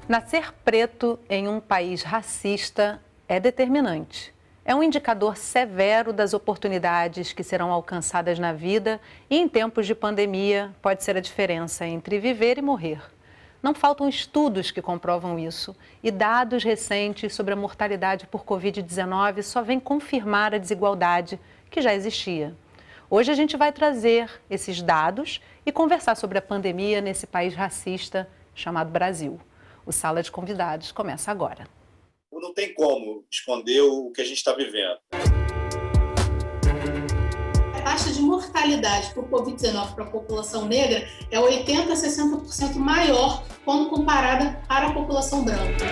Nascer preto em um país racista é determinante. É um indicador severo das oportunidades que serão alcançadas na vida e, em tempos de pandemia, pode ser a diferença entre viver e morrer. Não faltam estudos que comprovam isso e dados recentes sobre a mortalidade por Covid-19 só vêm confirmar a desigualdade que já existia. Hoje a gente vai trazer esses dados e conversar sobre a pandemia nesse país racista chamado Brasil. O Sala de Convidados começa agora. Não tem como esconder o que a gente está vivendo. A taxa de mortalidade por Covid-19 para a população negra é 80% a 60% maior quando comparada para a população branca.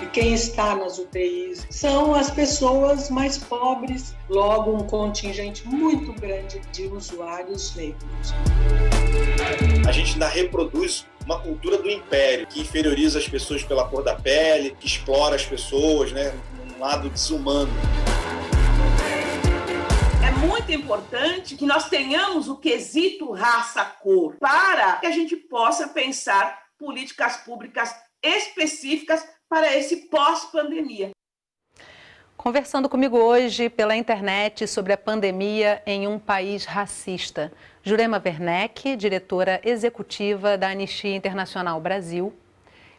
E quem está nas UTIs são as pessoas mais pobres, logo um contingente muito grande de usuários negros. A gente ainda reproduz uma cultura do império, que inferioriza as pessoas pela cor da pele, que explora as pessoas, um lado desumano. É muito importante que nós tenhamos o quesito raça-cor para que a gente possa pensar políticas públicas específicas para esse pós-pandemia. Conversando comigo hoje pela internet sobre a pandemia em um país racista, Jurema Werneck, diretora executiva da Anistia Internacional Brasil,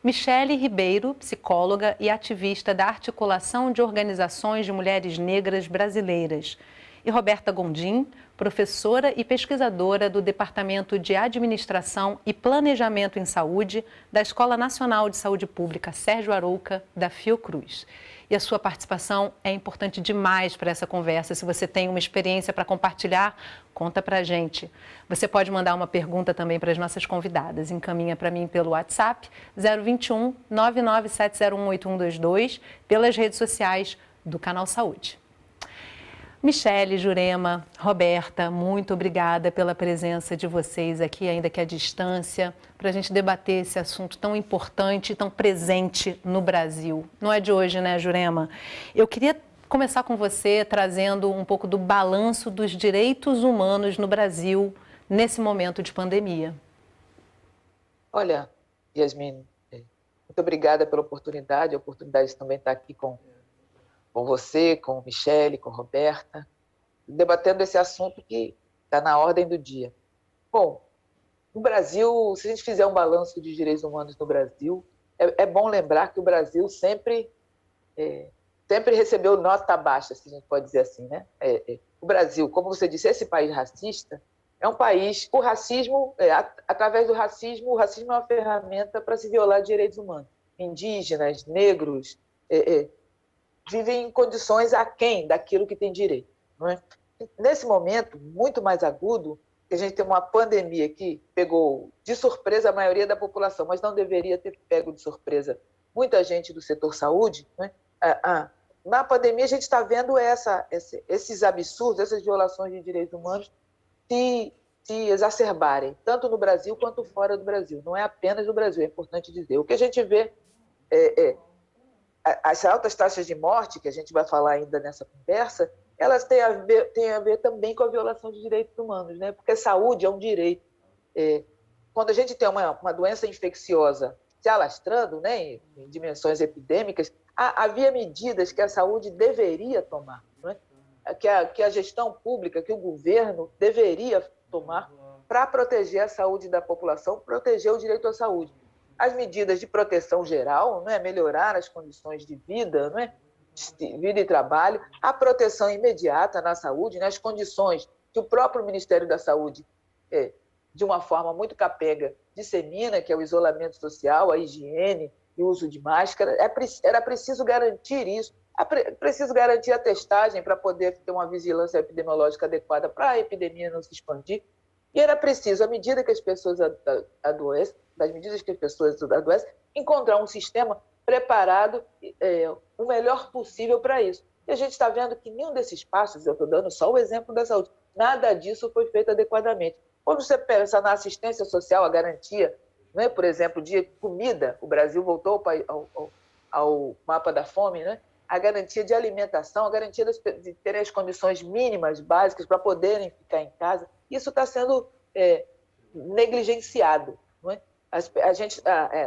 Michele Ribeiro, psicóloga e ativista da Articulação de Organizações de Mulheres Negras Brasileiras, e Roberta Gondim, professora e pesquisadora do Departamento de Administração e Planejamento em Saúde da Escola Nacional de Saúde Pública Sérgio Arouca, da Fiocruz. E a sua participação é importante demais para essa conversa. Se você tem uma experiência para compartilhar, conta para a gente. Você pode mandar uma pergunta também para as nossas convidadas. Encaminha para mim pelo WhatsApp 021 997018122, pelas redes sociais do Canal Saúde. Michele, Jurema, Roberta, muito obrigada pela presença de vocês aqui, ainda que à distância, para a gente debater esse assunto tão importante e tão presente no Brasil. Não é de hoje, né, Jurema? Eu queria começar com você trazendo um pouco do balanço dos direitos humanos no Brasil nesse momento de pandemia. Olha, Yasmin, muito obrigada pela oportunidade. A oportunidade de também estar aqui com você, com Michele, com Roberta, debatendo esse assunto que está na ordem do dia. Bom, no Brasil, se a gente fizer um balanço de direitos humanos no Brasil, é bom lembrar que o Brasil sempre recebeu nota baixa, se a gente pode dizer assim, né? O Brasil, como você disse, esse país racista, é um país, o racismo, através do racismo, o racismo é uma ferramenta para se violar direitos humanos. Indígenas, negros, vivem em condições aquém daquilo que tem direito. Não é? Nesse momento, muito mais agudo, que a gente tem uma pandemia que pegou de surpresa a maioria da população, mas não deveria ter pego de surpresa muita gente do setor saúde. Não é? Na pandemia, a gente está vendo esses absurdos, essas violações de direitos humanos se exacerbarem, tanto no Brasil quanto fora do Brasil. Não é apenas no Brasil, é importante dizer. O que a gente vê as altas taxas de morte, que a gente vai falar ainda nessa conversa, elas têm a ver também com a violação de direitos humanos, né? Porque saúde é um direito. Quando a gente tem uma doença infecciosa se alastrando, né, em dimensões epidêmicas, havia medidas que a saúde deveria tomar, né? que a gestão pública, que o governo deveria tomar para proteger a saúde da população, proteger o direito à saúde. As medidas de proteção geral, não é? Melhorar as condições de vida, não é? Vida e trabalho, a proteção imediata na saúde, né? As condições que o próprio Ministério da Saúde, de uma forma muito capenga, dissemina, que é o isolamento social, a higiene e o uso de máscara. Era preciso garantir isso, preciso garantir a testagem para poder ter uma vigilância epidemiológica adequada para a epidemia não se expandir. E era preciso, à medida que as pessoas adoecem, encontrar um sistema preparado, o melhor possível para isso. E a gente está vendo que nenhum desses passos, eu estou dando só o exemplo da saúde, nada disso foi feito adequadamente. Quando você pensa na assistência social, a garantia, né, por exemplo, de comida, o Brasil voltou ao mapa da fome, né? A garantia de alimentação, a garantia de terem as condições mínimas, básicas, para poderem ficar em casa, isso está sendo negligenciado. Não é?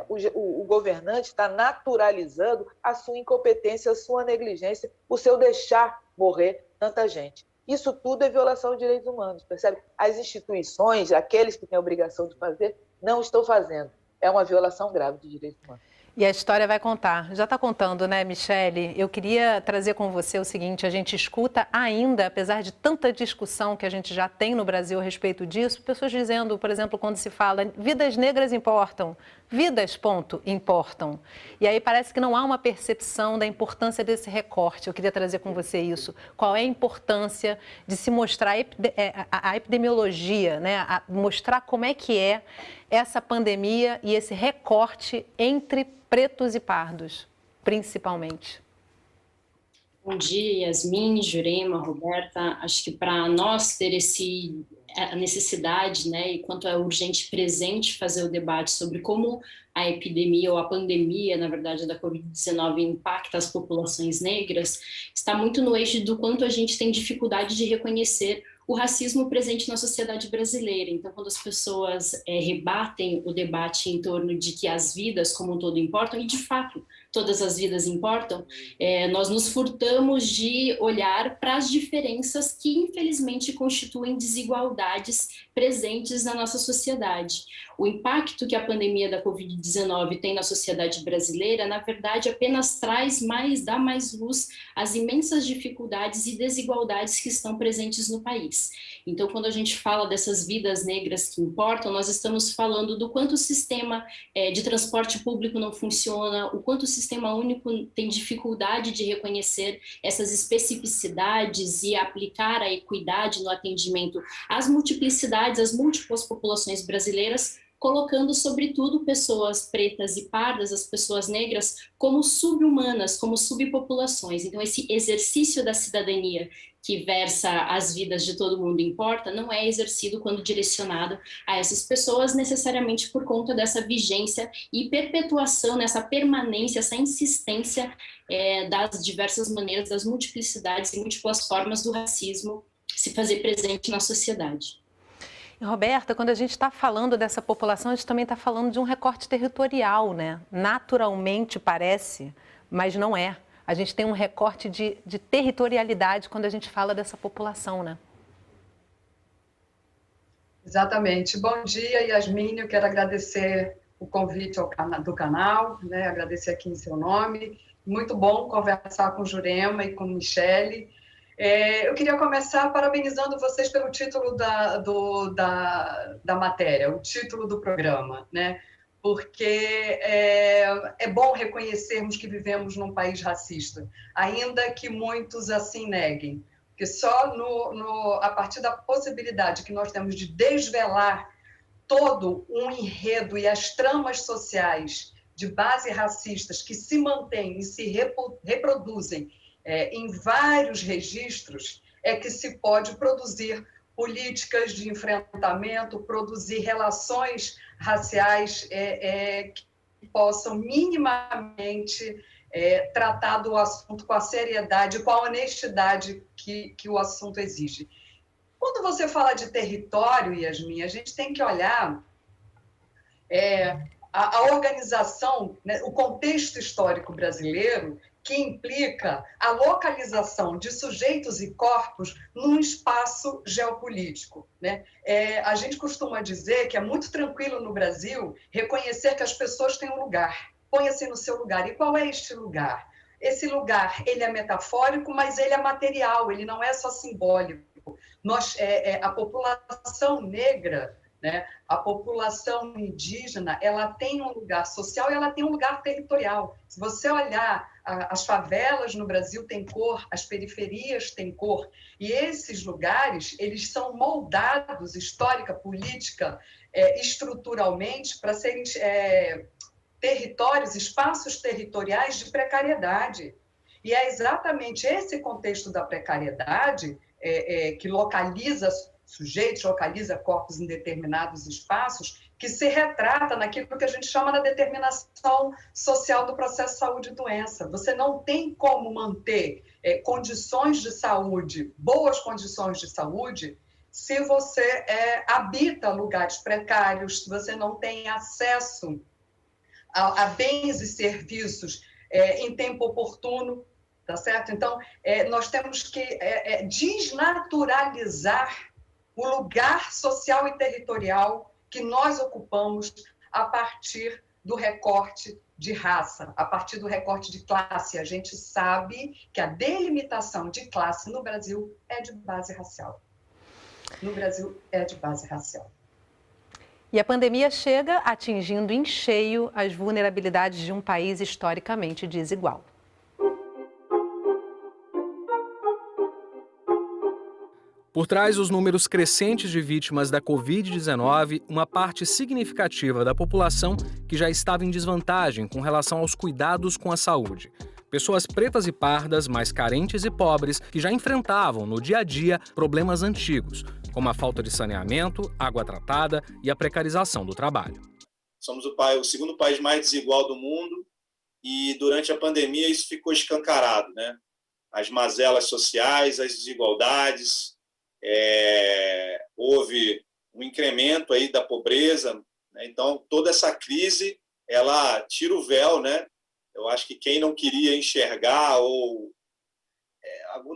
O governante está naturalizando a sua incompetência, a sua negligência, o seu deixar morrer tanta gente. Isso tudo é violação de direitos humanos, percebe? As instituições, aqueles que têm a obrigação de fazer, não estão fazendo. É uma violação grave de direitos humanos. E a história vai contar. Já está contando, né, Michele? Eu queria trazer com você o seguinte, a gente escuta ainda, apesar de tanta discussão que a gente já tem no Brasil a respeito disso, pessoas dizendo, por exemplo, quando se fala vidas negras importam, vidas, ponto, importam. E aí parece que não há uma percepção da importância desse recorte. Eu queria trazer com você isso. Qual é a importância de se mostrar a epidemiologia, né? Mostrar como é que é essa pandemia e esse recorte entre pretos e pardos, principalmente. Bom dia, Yasmin, Jurema, Roberta. Acho que para nós ter a necessidade, né, e quanto é urgente e presente fazer o debate sobre como a epidemia ou a pandemia, na verdade, da Covid-19 impacta as populações negras, está muito no eixo do quanto a gente tem dificuldade de reconhecer o racismo presente na sociedade brasileira. Então, quando as pessoas rebatem o debate em torno de que as vidas como um todo importam, e de fato todas as vidas importam, nós nos furtamos de olhar para as diferenças que infelizmente constituem desigualdades presentes na nossa sociedade. O impacto que a pandemia da Covid-19 tem na sociedade brasileira, na verdade, apenas dá mais luz às imensas dificuldades e desigualdades que estão presentes no país. Então, quando a gente fala dessas vidas negras que importam, nós estamos falando do quanto o sistema de transporte público não funciona, o quanto o sistema único tem dificuldade de reconhecer essas especificidades e aplicar a equidade no atendimento às multiplicidades, às múltiplas populações brasileiras, colocando, sobretudo, pessoas pretas e pardas, as pessoas negras, como sub-humanas, como subpopulações. Então, esse exercício da cidadania que versa as vidas de todo mundo importa, não é exercido quando direcionado a essas pessoas, necessariamente por conta dessa vigência e perpetuação, nessa permanência, essa insistência das diversas maneiras, das multiplicidades e múltiplas formas do racismo se fazer presente na sociedade. Roberta, quando a gente está falando dessa população, a gente também está falando de um recorte territorial, né? Naturalmente parece, mas não é. A gente tem um recorte de territorialidade quando a gente fala dessa população, né? Exatamente. Bom dia, Yasmin. Eu quero agradecer o convite do canal, né? Agradecer aqui em seu nome. Muito bom conversar com Jurema e com Michele. Eu queria começar parabenizando vocês pelo título da matéria, o título do programa, né? Porque é bom reconhecermos que vivemos num país racista, ainda que muitos assim neguem. Porque só a partir da possibilidade que nós temos de desvelar todo um enredo e as tramas sociais de base racistas que se mantêm e se reproduzem em vários registros, é que se pode produzir políticas de enfrentamento, produzir relações raciais que possam minimamente tratar do assunto com a seriedade, com a honestidade que o assunto exige. Quando você fala de território, Yasmin, a gente tem que olhar a organização, né, o contexto histórico brasileiro, que implica a localização de sujeitos e corpos num espaço geopolítico, né? A gente costuma dizer que é muito tranquilo no Brasil reconhecer que as pessoas têm um lugar. Ponha-se no seu lugar. E qual é este lugar? Esse lugar, ele é metafórico, mas ele é material, ele não é só simbólico. A população negra, né, a população indígena, ela tem um lugar social e ela tem um lugar territorial. Se você olhar, as favelas no Brasil têm cor, as periferias têm cor, e esses lugares, eles são moldados histórica, política, estruturalmente, para serem territórios, espaços territoriais de precariedade. E é exatamente esse contexto da precariedade que localiza sujeitos, localiza corpos em determinados espaços, que se retrata naquilo que a gente chama da determinação social do processo saúde e doença. Você não tem como manter condições de saúde, boas condições de saúde, se você habita lugares precários, se você não tem acesso a bens e serviços em tempo oportuno, tá certo? Então, nós temos que desnaturalizar o lugar social e territorial que nós ocupamos a partir do recorte de raça, a partir do recorte de classe. A gente sabe que a delimitação de classe no Brasil é de base racial. No Brasil é de base racial. E a pandemia chega atingindo em cheio as vulnerabilidades de um país historicamente desigual. Por trás dos números crescentes de vítimas da Covid-19, uma parte significativa da população que já estava em desvantagem com relação aos cuidados com a saúde. Pessoas pretas e pardas, mais carentes e pobres, que já enfrentavam no dia a dia problemas antigos, como a falta de saneamento, água tratada e a precarização do trabalho. Somos o segundo país mais desigual do mundo e durante a pandemia isso ficou escancarado, né? As mazelas sociais, as desigualdades, houve um incremento aí da pobreza, né? Então toda essa crise ela tira o véu, né? Eu acho que quem não queria enxergar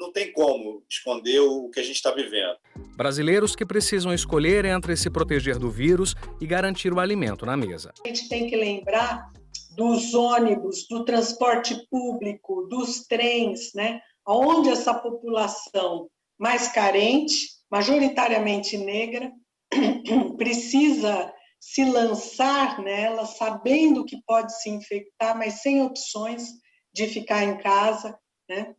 não tem como esconder o que a gente está vivendo. Brasileiros que precisam escolher entre se proteger do vírus e garantir o alimento na mesa. A gente tem que lembrar dos ônibus, do transporte público, dos trens, né? Onde essa população mais carente, majoritariamente negra, precisa se lançar nela, sabendo que pode se infectar, mas sem opções de ficar em casa, né?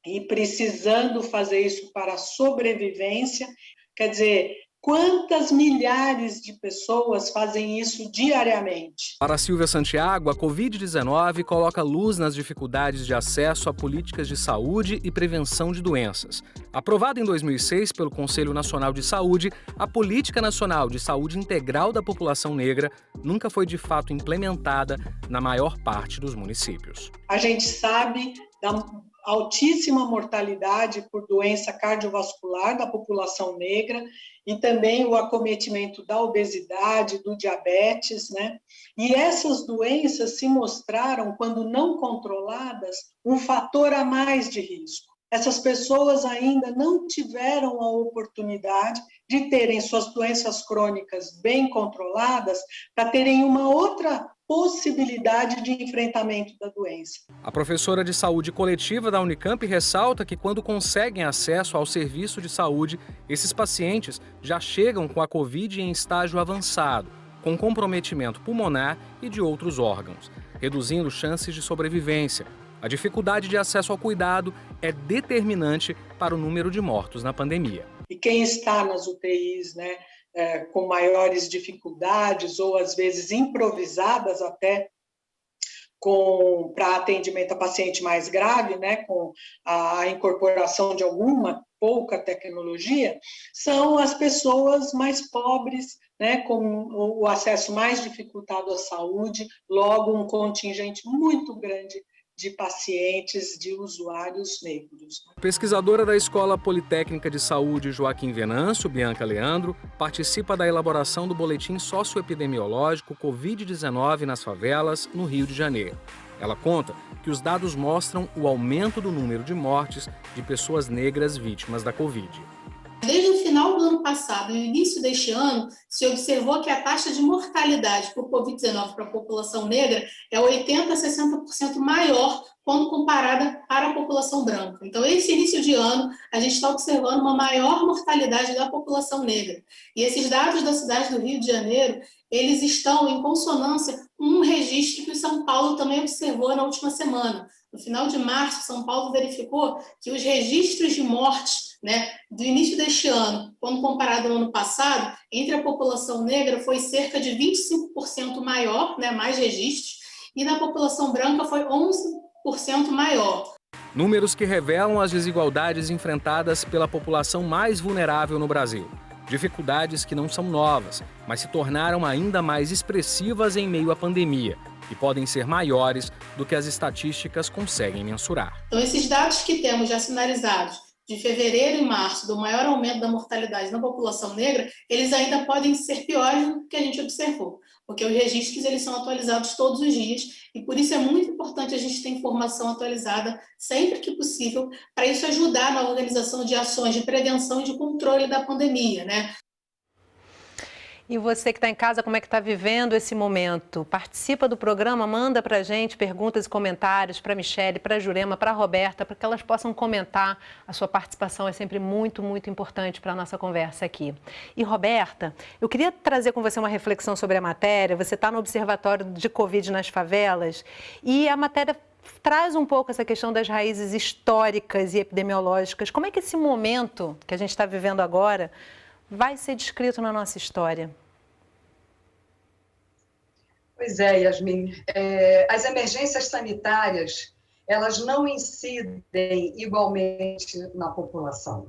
E precisando fazer isso para a sobrevivência. Quer dizer, quantas milhares de pessoas fazem isso diariamente? Para Silvia Santiago, a Covid-19 coloca luz nas dificuldades de acesso a políticas de saúde e prevenção de doenças. Aprovada em 2006 pelo Conselho Nacional de Saúde, a Política Nacional de Saúde Integral da População Negra nunca foi de fato implementada na maior parte dos municípios. A gente sabe da altíssima mortalidade por doença cardiovascular da população negra e também o acometimento da obesidade, do diabetes, né? E essas doenças se mostraram, quando não controladas, um fator a mais de risco. Essas pessoas ainda não tiveram a oportunidade de terem suas doenças crônicas bem controladas para terem uma outra possibilidade de enfrentamento da doença. A professora de saúde coletiva da Unicamp ressalta que quando conseguem acesso ao serviço de saúde, esses pacientes já chegam com a Covid em estágio avançado, com comprometimento pulmonar e de outros órgãos, reduzindo chances de sobrevivência. A dificuldade de acesso ao cuidado é determinante para o número de mortos na pandemia. E quem está nas UTIs, né, com maiores dificuldades ou às vezes improvisadas até para atendimento a paciente mais grave, né, com a incorporação de alguma pouca tecnologia, são as pessoas mais pobres, né, com o acesso mais dificultado à saúde, logo um contingente muito grande de pacientes, de usuários negros. Pesquisadora da Escola Politécnica de Saúde Joaquim Venâncio, Bianca Leandro, participa da elaboração do boletim socioepidemiológico Covid-19 nas favelas, no Rio de Janeiro. Ela conta que os dados mostram o aumento do número de mortes de pessoas negras vítimas da Covid. Desde o final do ano passado e o início deste ano, se observou que a taxa de mortalidade por Covid-19 para a população negra é 80% a 60% maior quando comparada para a população branca. Então, esse início de ano, a gente está observando uma maior mortalidade da população negra. E esses dados da cidade do Rio de Janeiro, eles estão em consonância com um registro que o São Paulo também observou na última semana. No final de março, São Paulo verificou que os registros de mortes, né, do início deste ano, quando comparado ao ano passado, entre a população negra foi cerca de 25% maior, né, mais registros, e na população branca foi 11% maior. Números que revelam as desigualdades enfrentadas pela população mais vulnerável no Brasil. Dificuldades que não são novas, mas se tornaram ainda mais expressivas em meio à pandemia e podem ser maiores do que as estatísticas conseguem mensurar. Então, esses dados que temos já sinalizados de fevereiro e março, do maior aumento da mortalidade na população negra, eles ainda podem ser piores do que a gente observou, porque os registros eles são atualizados todos os dias, e por isso é muito importante a gente ter informação atualizada sempre que possível, para isso ajudar na organização de ações de prevenção e de controle da pandemia, né? E você que está em casa, como é que está vivendo esse momento? Participa do programa, manda para a gente perguntas e comentários para a Michele, para a Jurema, para a Roberta, para que elas possam comentar. A sua participação é sempre muito, muito importante para a nossa conversa aqui. E Roberta, eu queria trazer com você uma reflexão sobre a matéria. Você está no Observatório de Covid nas Favelas e a matéria traz um pouco essa questão das raízes históricas e epidemiológicas. Como é que esse momento que a gente está vivendo agora vai ser descrito na nossa história? Pois é, Yasmin. As emergências sanitárias, elas não incidem igualmente na população.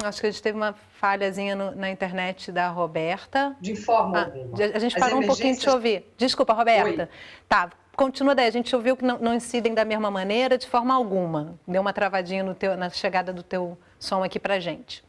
Acho que a gente teve uma falhazinha na internet da Roberta. De forma alguma. A gente parou um pouquinho de te ouvir. Desculpa, Roberta. Oi. Tá, continua daí. A gente ouviu que não incidem da mesma maneira, de forma alguma. Deu uma travadinha na chegada do teu som aqui pra gente.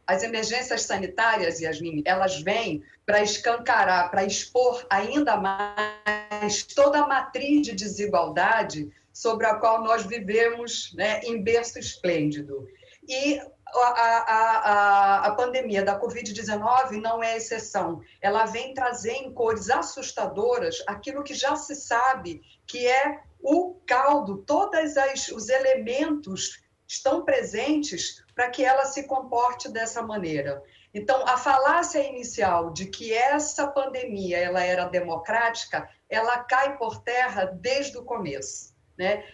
As emergências sanitárias, Yasmin, elas vêm para escancarar, para expor ainda mais toda a matriz de desigualdade sobre a qual nós vivemos, né, em berço esplêndido. E a pandemia da Covid-19 não é exceção. Ela vem trazer em cores assustadoras aquilo que já se sabe que é o caldo, todos os elementos estão presentes para que ela se comporte dessa maneira. Então, a falácia inicial de que essa pandemia ela era democrática, ela cai por terra desde o começo. Né?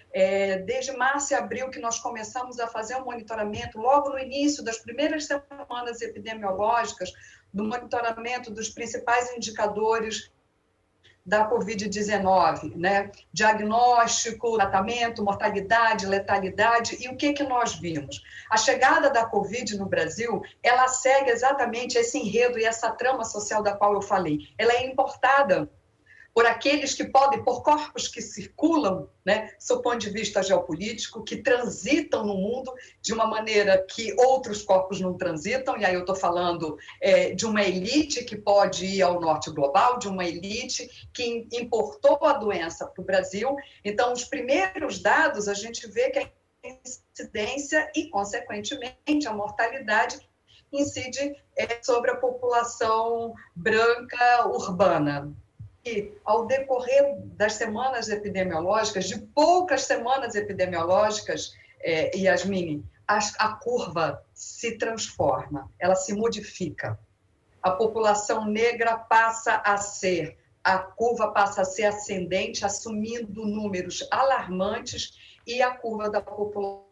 Desde março e abril que nós começamos a fazer um monitoramento, logo no início das primeiras semanas epidemiológicas, do monitoramento dos principais indicadores da Covid-19, né? Diagnóstico, tratamento, mortalidade, letalidade, e o que nós vimos? A chegada da Covid no Brasil, ela segue exatamente esse enredo e essa trama social da qual eu falei. Ela é importada por aqueles que podem, por corpos que circulam, né, do ponto de vista geopolítico, que transitam no mundo de uma maneira que outros corpos não transitam, e aí eu estou falando de uma elite que pode ir ao norte global, de uma elite que importou a doença para o Brasil. Então, os primeiros dados, a gente vê que a incidência e, consequentemente, a mortalidade incide sobre a população branca urbana. E, ao decorrer das semanas epidemiológicas, de poucas semanas epidemiológicas, Yasmin, a curva se transforma, ela se modifica. A população negra a curva passa a ser ascendente, assumindo números alarmantes, e a curva da população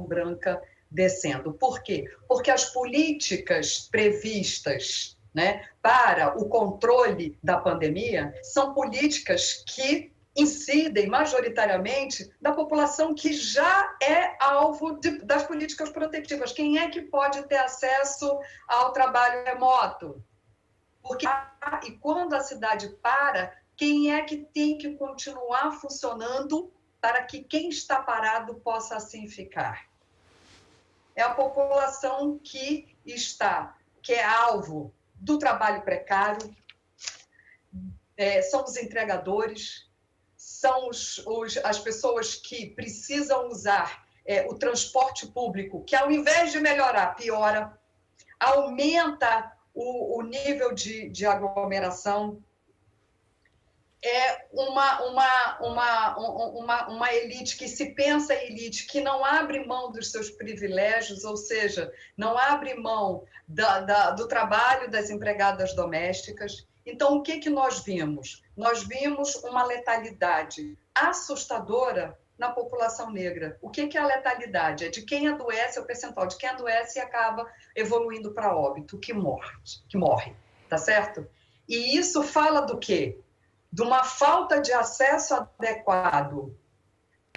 branca descendo. Por quê? Porque as políticas previstas, né, para o controle da pandemia são políticas que incidem majoritariamente da população que já é alvo das políticas protetivas. Quem é que pode ter acesso ao trabalho remoto? Porque, e quando a cidade para, quem é que tem que continuar funcionando para que quem está parado possa assim ficar? É a população que é alvo do trabalho precário, são os entregadores, são as pessoas que precisam usar o transporte público, que ao invés de melhorar, piora, aumenta o nível de aglomeração. É uma elite que se pensa elite, que não abre mão dos seus privilégios, ou seja, não abre mão do trabalho das empregadas domésticas. Então, o que nós vimos? Nós vimos uma letalidade assustadora na população negra. O que é a letalidade? É de quem adoece, é o percentual de quem adoece e acaba evoluindo para óbito, que morre, tá certo? E isso fala do quê? De uma falta de acesso adequado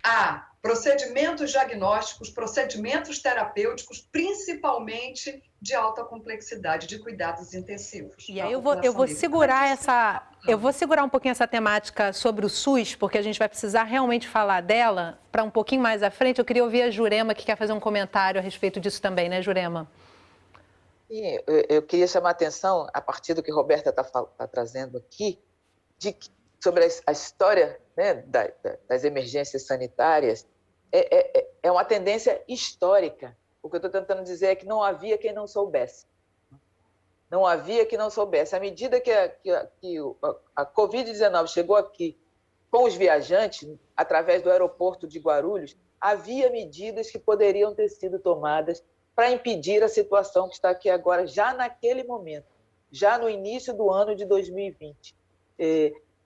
a procedimentos diagnósticos, procedimentos terapêuticos, principalmente de alta complexidade, de cuidados intensivos. E aí eu vou segurar um pouquinho essa temática sobre o SUS, porque a gente vai precisar realmente falar dela para um pouquinho mais à frente. Eu queria ouvir a Jurema, que quer fazer um comentário a respeito disso também, né, Jurema? Eu queria chamar a atenção, a partir do que a Roberta está trazendo aqui, sobre a história, né, das emergências sanitárias. É uma tendência histórica. O que eu estou tentando dizer é que não havia quem não soubesse. Não havia quem não soubesse. À medida que a Covid-19 chegou aqui com os viajantes, através do aeroporto de Guarulhos, havia medidas que poderiam ter sido tomadas para impedir a situação que está aqui agora, já naquele momento, já no início do ano de 2020.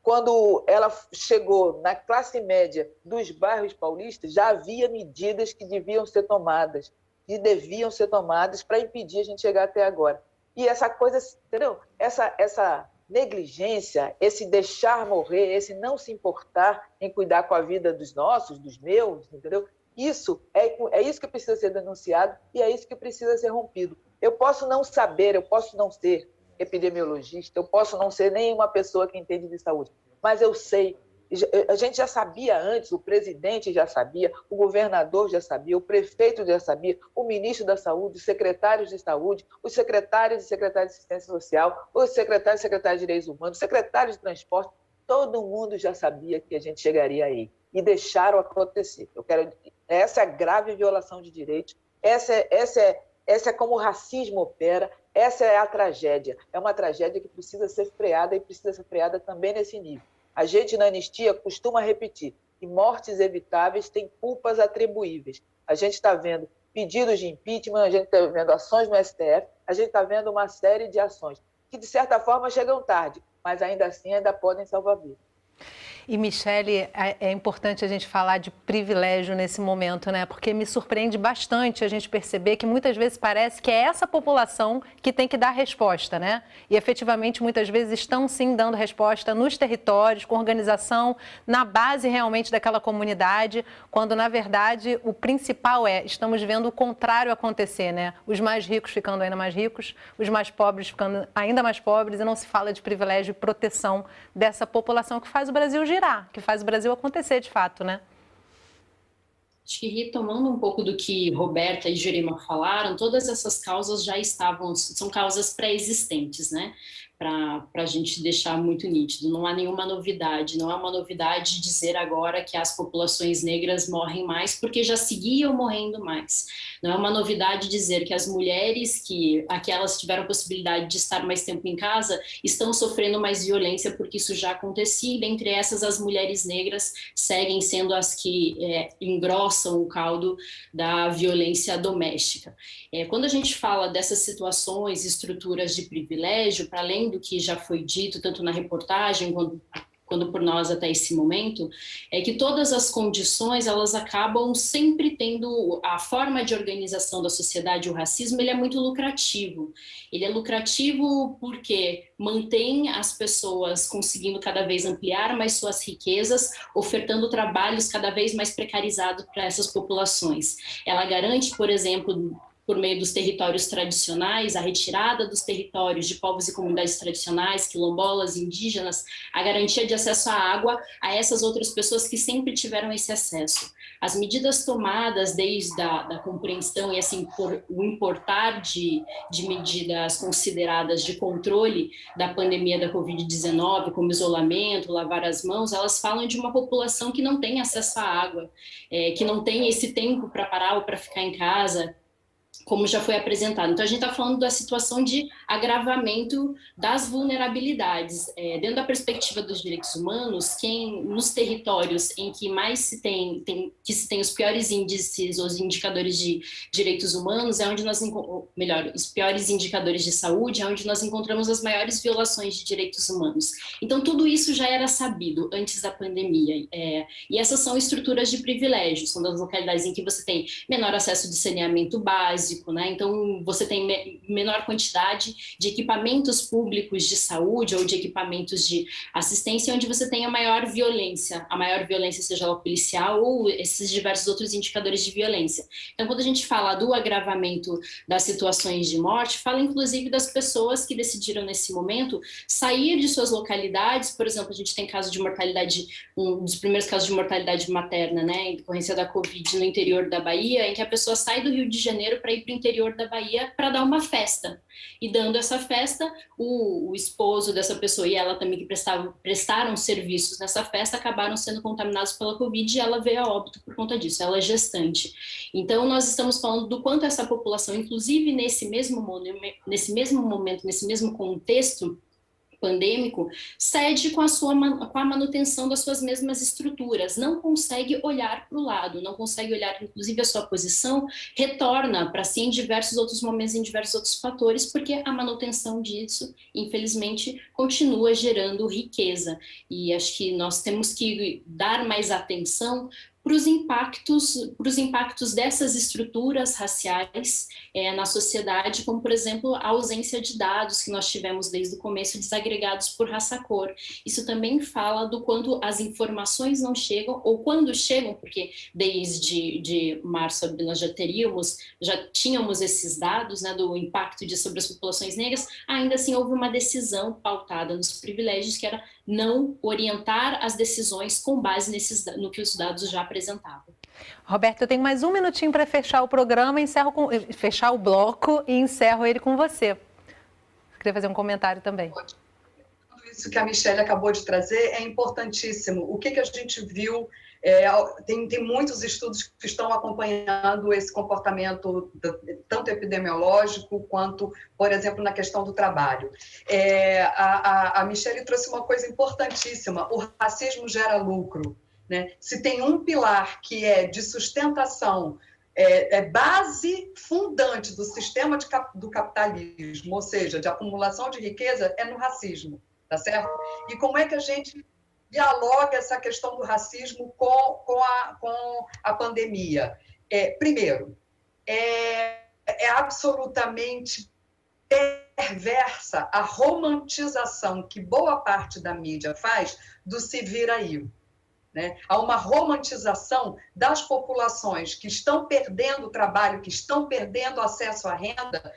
Quando ela chegou na classe média dos bairros paulistas, já havia medidas que deviam ser tomadas, que deviam ser tomadas para impedir a gente chegar até agora. E essa coisa, entendeu? Essa negligência, esse deixar morrer, esse não se importar em cuidar com a vida dos nossos, dos meus, entendeu? Isso é isso que precisa ser denunciado e é isso que precisa ser rompido. Eu posso não saber, eu posso não ser epidemiologista, eu posso não ser nenhuma pessoa que entende de saúde, mas eu sei, a gente já sabia antes, o presidente já sabia, o governador já sabia, o prefeito já sabia, o ministro da Saúde, os secretários de saúde, os secretários e secretárias de assistência social, os secretários e secretárias de direitos humanos, os secretários de transporte, todo mundo já sabia que a gente chegaria aí e deixaram acontecer. Essa é a grave violação de direitos, essa é como o racismo opera, essa é a tragédia. É uma tragédia que precisa ser freada e precisa ser freada também nesse nível. A gente, na anistia, costuma repetir que mortes evitáveis têm culpas atribuíveis. A gente está vendo pedidos de impeachment, a gente está vendo ações no STF, a gente está vendo uma série de ações que, de certa forma, chegam tarde, mas ainda assim ainda podem salvar vidas. E, Michele, é importante a gente falar de privilégio nesse momento, né? Porque me surpreende bastante a gente perceber que muitas vezes parece que é essa população que tem que dar resposta, né? E, efetivamente, muitas vezes estão, sim, dando resposta nos territórios, com organização, na base realmente daquela comunidade, quando, na verdade, o principal estamos vendo o contrário acontecer, né? Os mais ricos ficando ainda mais ricos, os mais pobres ficando ainda mais pobres, e não se fala de privilégio e proteção dessa população que faz o Brasil girar, que faz o Brasil acontecer de fato, né? Acho que retomando um pouco do que Roberta e Jurema falaram, todas essas causas já são causas pré-existentes, né? Para a gente deixar muito nítido. Não há nenhuma novidade, não é uma novidade dizer agora que as populações negras morrem mais, porque já seguiam morrendo mais. Não é uma novidade dizer que as mulheres, aquelas que tiveram a possibilidade de estar mais tempo em casa, estão sofrendo mais violência, porque isso já acontecia, e dentre essas, as mulheres negras seguem sendo as que engrossam o caldo da violência doméstica. Quando a gente fala dessas situações, estruturas de privilégio, para além do que já foi dito, tanto na reportagem quando por nós até esse momento, é que todas as condições, elas acabam sempre tendo a forma de organização da sociedade, o racismo, ele é muito lucrativo. Ele é lucrativo porque mantém as pessoas conseguindo cada vez ampliar mais suas riquezas, ofertando trabalhos cada vez mais precarizados para essas populações. Ela garante, por exemplo, por meio dos territórios tradicionais, a retirada dos territórios de povos e comunidades tradicionais, quilombolas, indígenas, a garantia de acesso à água a essas outras pessoas que sempre tiveram esse acesso. As medidas tomadas desde a compreensão e assim, o importar de medidas consideradas de controle da pandemia da Covid-19, como isolamento, lavar as mãos, elas falam de uma população que não tem acesso à água, que não tem esse tempo para parar ou para ficar em casa, como já foi apresentado. Então, a gente está falando da situação de agravamento das vulnerabilidades. Dentro da perspectiva dos direitos humanos, nos territórios em que mais se tem os piores índices, os indicadores de direitos humanos, é onde os piores indicadores de saúde, é onde nós encontramos as maiores violações de direitos humanos. Então, tudo isso já era sabido antes da pandemia. E essas são estruturas de privilégio, são das localidades em que você tem menor acesso de saneamento básico, básico, né? Então, você tem menor quantidade de equipamentos públicos de saúde ou de equipamentos de assistência, onde você tem a maior violência seja ela policial ou esses diversos outros indicadores de violência. Então, quando a gente fala do agravamento das situações de morte, fala inclusive das pessoas que decidiram nesse momento sair de suas localidades. Por exemplo, a gente tem caso de mortalidade, um dos primeiros casos de mortalidade materna, né, em decorrência da Covid no interior da Bahia, em que a pessoa sai do Rio de Janeiro para ir para o interior da Bahia para dar uma festa. E dando essa festa, o esposo dessa pessoa e ela também que prestaram serviços nessa festa acabaram sendo contaminados pela Covid e ela veio a óbito por conta disso, ela é gestante. Então, nós estamos falando do quanto essa população, inclusive nesse mesmo momento, nesse mesmo contexto pandêmico, cede com a manutenção das suas mesmas estruturas, não consegue olhar para o lado, não consegue olhar, inclusive, a sua posição, retorna para si em diversos outros momentos, em diversos outros fatores, porque a manutenção disso, infelizmente, continua gerando riqueza. E acho que nós temos que dar mais atenção para os impactos dessas estruturas raciais na sociedade, como, por exemplo, a ausência de dados que nós tivemos desde o começo, desagregados por raça-cor. Isso também fala do quanto as informações não chegam, ou quando chegam, porque desde março, abril, nós já tínhamos esses dados, né, do impacto sobre as populações negras, ainda assim houve uma decisão pautada nos privilégios, que era não orientar as decisões com base no que os dados já apresentavam. Roberta, eu tenho mais um minutinho para fechar o programa, fechar o bloco e encerro ele com você. Queria fazer um comentário também. Tudo isso que a Michelle acabou de trazer é importantíssimo. O que a gente viu, tem muitos estudos que estão acompanhando esse comportamento, tanto epidemiológico quanto, por exemplo, na questão do trabalho. A Michelle trouxe uma coisa importantíssima: o racismo gera lucro. Né? Se tem um pilar que é de sustentação, base fundante do sistema do capitalismo, ou seja, de acumulação de riqueza, é no racismo, tá certo? E como é que a gente dialoga essa questão do racismo com a pandemia? Primeiro, é absolutamente perversa a romantização que boa parte da mídia faz do se vir aí. Né? Há uma romantização das populações que estão perdendo o trabalho, que estão perdendo acesso à renda,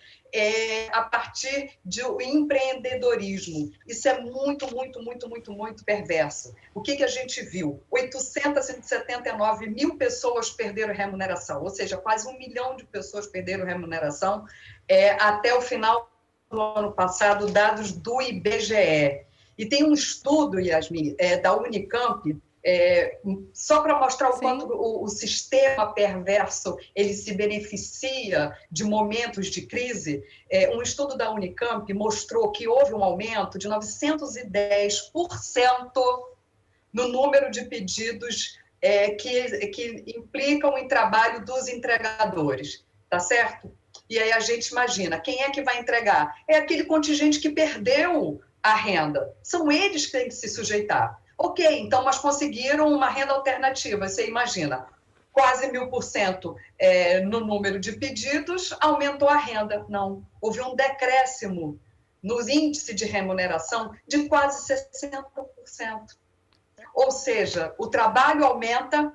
a partir do empreendedorismo. Isso é muito, muito, muito, muito, muito perverso. O que a gente viu? 879 mil pessoas perderam remuneração, ou seja, quase 1 milhão de pessoas perderam remuneração até o final do ano passado, dados do IBGE. E tem um estudo, Yasmin, da Unicamp, só para mostrar o quanto o sistema perverso ele se beneficia de momentos de crise. Um estudo da Unicamp mostrou que houve um aumento de 910% no número de pedidos que implicam em trabalho dos entregadores, tá certo? E aí a gente imagina, quem é que vai entregar? É aquele contingente que perdeu a renda. São eles que têm que se sujeitar. Ok, então, mas conseguiram uma renda alternativa. Você imagina, quase 1000% no número de pedidos, aumentou a renda. Não, houve um decréscimo no índice de remuneração de quase 60%. Ou seja, o trabalho aumenta,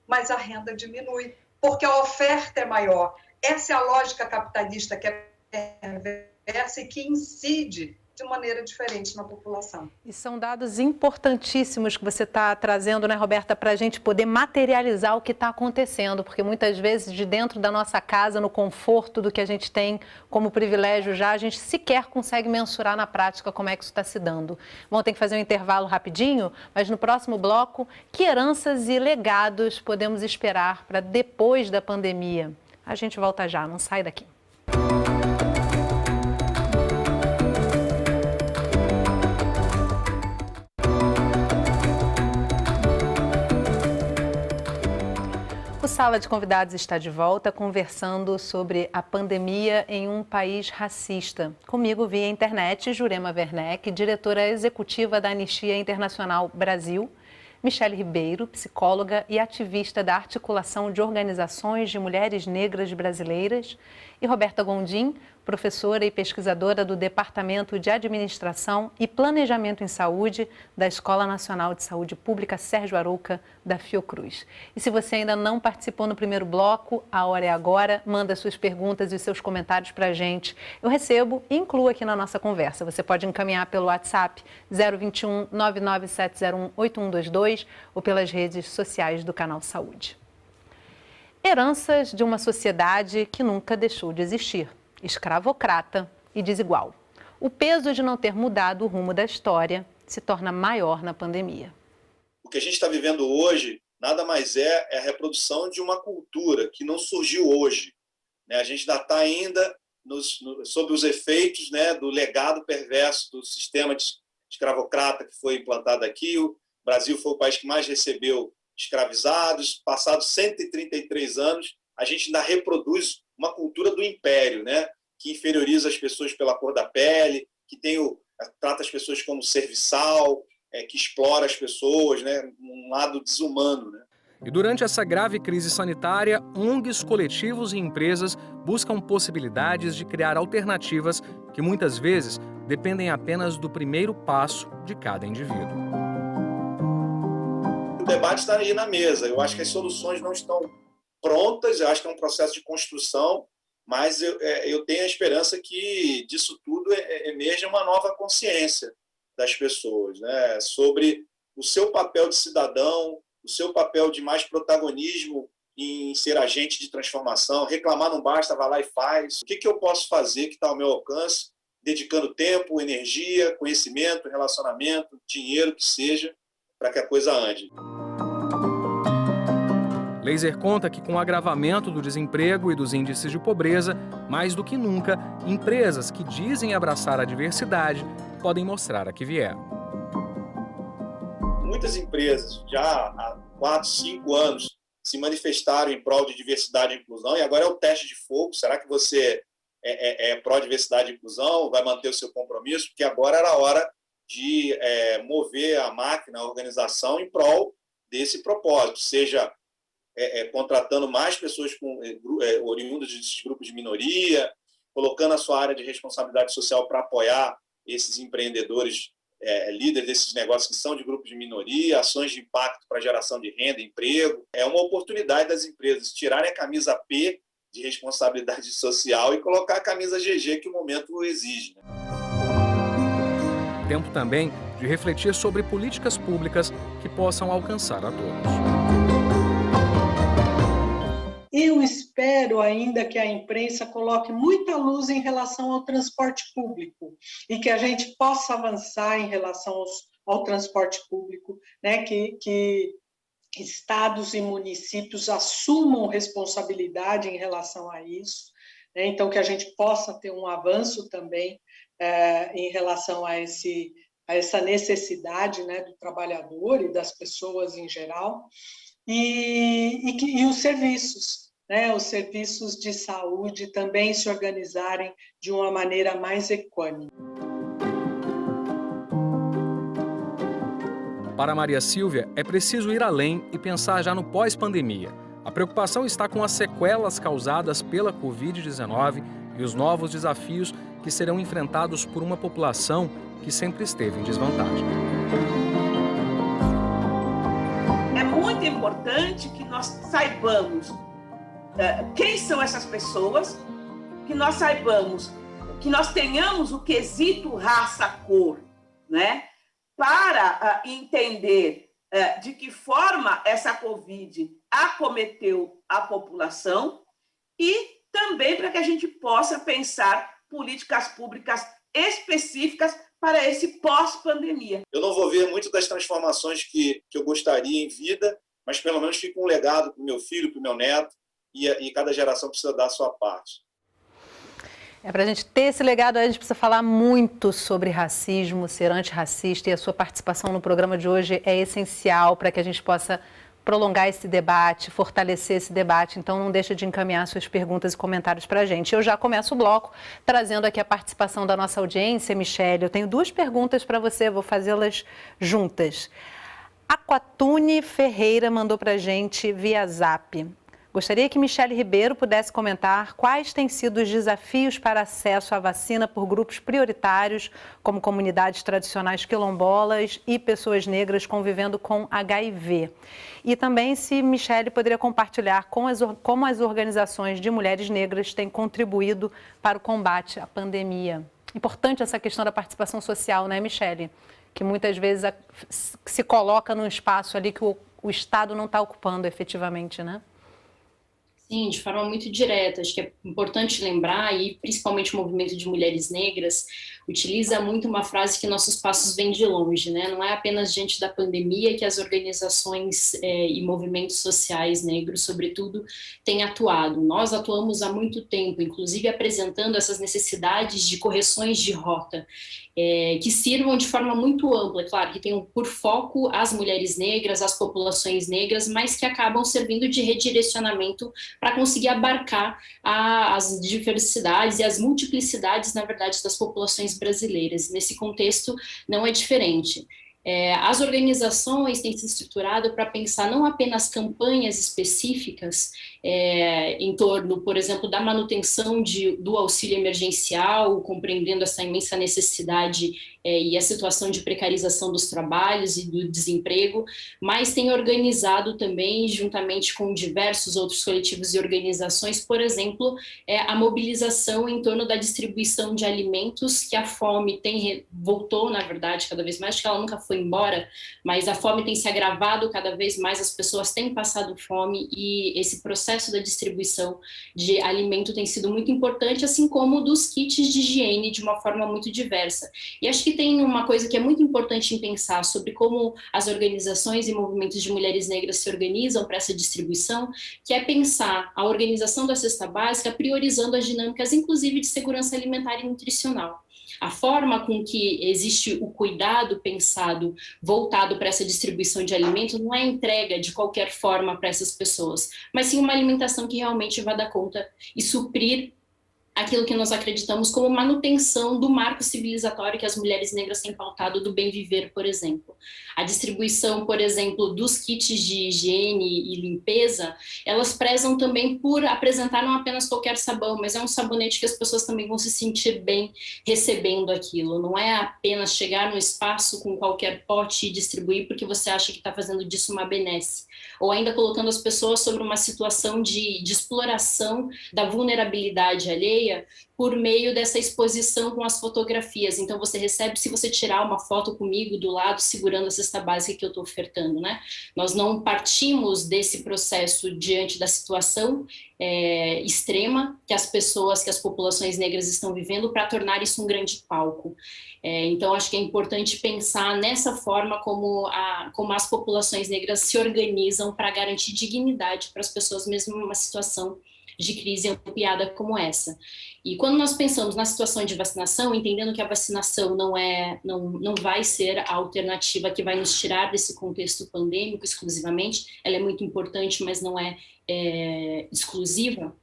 mas a renda diminui, porque a oferta é maior. Essa é a lógica capitalista que é perversa e que incide de maneira diferente na população. E são dados importantíssimos que você está trazendo, né, Roberta, para a gente poder materializar o que está acontecendo, porque muitas vezes de dentro da nossa casa, no conforto do que a gente tem como privilégio já, a gente sequer consegue mensurar na prática como é que isso está se dando. Vamos ter que fazer um intervalo rapidinho, mas no próximo bloco, que heranças e legados podemos esperar para depois da pandemia? A gente volta já, não sai daqui. O Sala de Convidados está de volta conversando sobre a pandemia em um país racista. Comigo via internet, Jurema Werneck, diretora executiva da Anistia Internacional Brasil, Michele Ribeiro, psicóloga e ativista da Articulação de Organizações de Mulheres Negras Brasileiras, e Roberta Gondim, professora e pesquisadora do Departamento de Administração e Planejamento em Saúde da Escola Nacional de Saúde Pública Sérgio Arouca, da Fiocruz. E se você ainda não participou no primeiro bloco, a hora é agora, manda suas perguntas e seus comentários para a gente. Eu recebo e incluo aqui na nossa conversa. Você pode encaminhar pelo WhatsApp 021 99701 8122 ou pelas redes sociais do Canal Saúde. Heranças de uma sociedade que nunca deixou de existir. Escravocrata e desigual. O peso de não ter mudado o rumo da história se torna maior na pandemia. O que a gente está vivendo hoje nada mais é a reprodução de uma cultura que não surgiu hoje. A gente ainda está sob os efeitos, do legado perverso do sistema de escravocrata que foi implantado aqui. O Brasil foi o país que mais recebeu escravizados. Passados 133 anos, a gente ainda reproduz uma cultura do império, que inferioriza as pessoas pela cor da pele, que trata as pessoas como serviçal, que explora as pessoas, um lado desumano. E durante essa grave crise sanitária, ONGs, coletivos e empresas buscam possibilidades de criar alternativas que muitas vezes dependem apenas do primeiro passo de cada indivíduo. O debate está aí na mesa. Eu acho que as soluções não estão prontas, eu acho que é um processo de construção, mas eu tenho a esperança que disso tudo emerja uma nova consciência das pessoas, sobre o seu papel de cidadão, o seu papel de mais protagonismo em ser agente de transformação. Reclamar não basta, vai lá e faz. O que eu posso fazer que está ao meu alcance, dedicando tempo, energia, conhecimento, relacionamento, dinheiro, que seja, para que a coisa ande. Laser conta que, com o agravamento do desemprego e dos índices de pobreza, mais do que nunca, empresas que dizem abraçar a diversidade podem mostrar a que vieram. Muitas empresas já há 4, 5 anos se manifestaram em prol de diversidade e inclusão, e agora é o teste de fogo. Será que você é pró-diversidade e inclusão, vai manter o seu compromisso? Porque agora era a hora de mover a máquina, a organização em prol desse propósito, seja contratando mais pessoas oriundas desses grupos de minoria, colocando a sua área de responsabilidade social para apoiar esses empreendedores, líderes desses negócios que são de grupos de minoria, ações de impacto para geração de renda, emprego. É uma oportunidade das empresas tirarem a camisa P de responsabilidade social e colocar a camisa GG que o momento exige. Tempo também de refletir sobre políticas públicas que possam alcançar a todos. Eu espero ainda que a imprensa coloque muita luz em relação ao transporte público e que a gente possa avançar em relação ao transporte público, que estados e municípios assumam responsabilidade em relação a isso, então que a gente possa ter um avanço também em relação a essa necessidade, do trabalhador e das pessoas em geral, e os serviços. Os serviços de saúde também se organizarem de uma maneira mais equânime. Para Maria Silvia, é preciso ir além e pensar já no pós-pandemia. A preocupação está com as sequelas causadas pela Covid-19 e os novos desafios que serão enfrentados por uma população que sempre esteve em desvantagem. É muito importante que nós saibamos quem são essas pessoas, que nós saibamos, que nós tenhamos o quesito raça-cor, para entender de que forma essa Covid acometeu a população e também para que a gente possa pensar políticas públicas específicas para esse pós-pandemia. Eu não vou ver muito das transformações que eu gostaria em vida, mas pelo menos fica um legado para o meu filho, para o meu neto, e cada geração precisa dar a sua parte. Para a gente ter esse legado, a gente precisa falar muito sobre racismo, ser antirracista, e a sua participação no programa de hoje é essencial para que a gente possa prolongar esse debate, fortalecer esse debate. Então, não deixa de encaminhar suas perguntas e comentários para a gente. Eu já começo o bloco trazendo aqui a participação da nossa audiência, Michele. Eu tenho 2 perguntas para você, vou fazê-las juntas. Aquatune Ferreira mandou para a gente via Zap. Gostaria que Michele Ribeiro pudesse comentar quais têm sido os desafios para acesso à vacina por grupos prioritários, como comunidades tradicionais quilombolas e pessoas negras convivendo com HIV. E também se Michele poderia compartilhar como as organizações de mulheres negras têm contribuído para o combate à pandemia. Importante essa questão da participação social, né, Michele? Que muitas vezes se coloca num espaço ali que o Estado não está ocupando efetivamente, né? Sim, de forma muito direta. Acho que é importante lembrar, e principalmente o movimento de mulheres negras utiliza muito uma frase que nossos passos vêm de longe, né? Não é apenas diante da pandemia que as organizações e movimentos sociais negros, sobretudo, têm atuado. Nós atuamos há muito tempo, inclusive apresentando essas necessidades de correções de rota, que sirvam de forma muito ampla, claro, que tenham por foco as mulheres negras, as populações negras, mas que acabam servindo de redirecionamento para conseguir abarcar as diversidades e as multiplicidades, na verdade, das populações brasileiras. Nesse contexto, não é diferente. As organizações têm se estruturado para pensar não apenas campanhas específicas em torno, por exemplo, da manutenção do auxílio emergencial, compreendendo essa imensa necessidade e a situação de precarização dos trabalhos e do desemprego, mas tem organizado também, juntamente com diversos outros coletivos e organizações, por exemplo, a mobilização em torno da distribuição de alimentos, que a fome voltou, na verdade, cada vez mais, acho que ela nunca foi embora, mas a fome tem se agravado cada vez mais, as pessoas têm passado fome e esse processo da distribuição de alimento tem sido muito importante, assim como dos kits de higiene de uma forma muito diversa. E acho que tem uma coisa que é muito importante em pensar sobre como as organizações e movimentos de mulheres negras se organizam para essa distribuição, que é pensar a organização da cesta básica priorizando as dinâmicas, inclusive de segurança alimentar e nutricional. A forma com que existe o cuidado pensado, voltado para essa distribuição de alimentos, não é entrega de qualquer forma para essas pessoas, mas sim uma alimentação que realmente vai dar conta e suprir aquilo que nós acreditamos como manutenção do marco civilizatório que as mulheres negras têm pautado do bem viver, por exemplo. A distribuição, por exemplo, dos kits de higiene e limpeza, elas prezam também por apresentar não apenas qualquer sabão, mas é um sabonete que as pessoas também vão se sentir bem recebendo aquilo. Não é apenas chegar no espaço com qualquer pote e distribuir porque você acha que está fazendo disso uma benesse. Ou ainda colocando as pessoas sobre uma situação de exploração da vulnerabilidade alheia por meio dessa exposição com as fotografias. Então você recebe, se você tirar uma foto comigo do lado, segurando a cesta básica que eu estou ofertando, né? Nós não partimos desse processo diante da situação extrema que as populações negras estão vivendo para tornar isso um grande palco. Então acho que é importante pensar nessa forma como as populações negras se organizam para garantir dignidade para as pessoas mesmo numa situação de crise ampliada como essa. E quando nós pensamos na situação de vacinação, entendendo que a vacinação não vai ser a alternativa que vai nos tirar desse contexto pandêmico exclusivamente, ela é muito importante, mas não é exclusiva,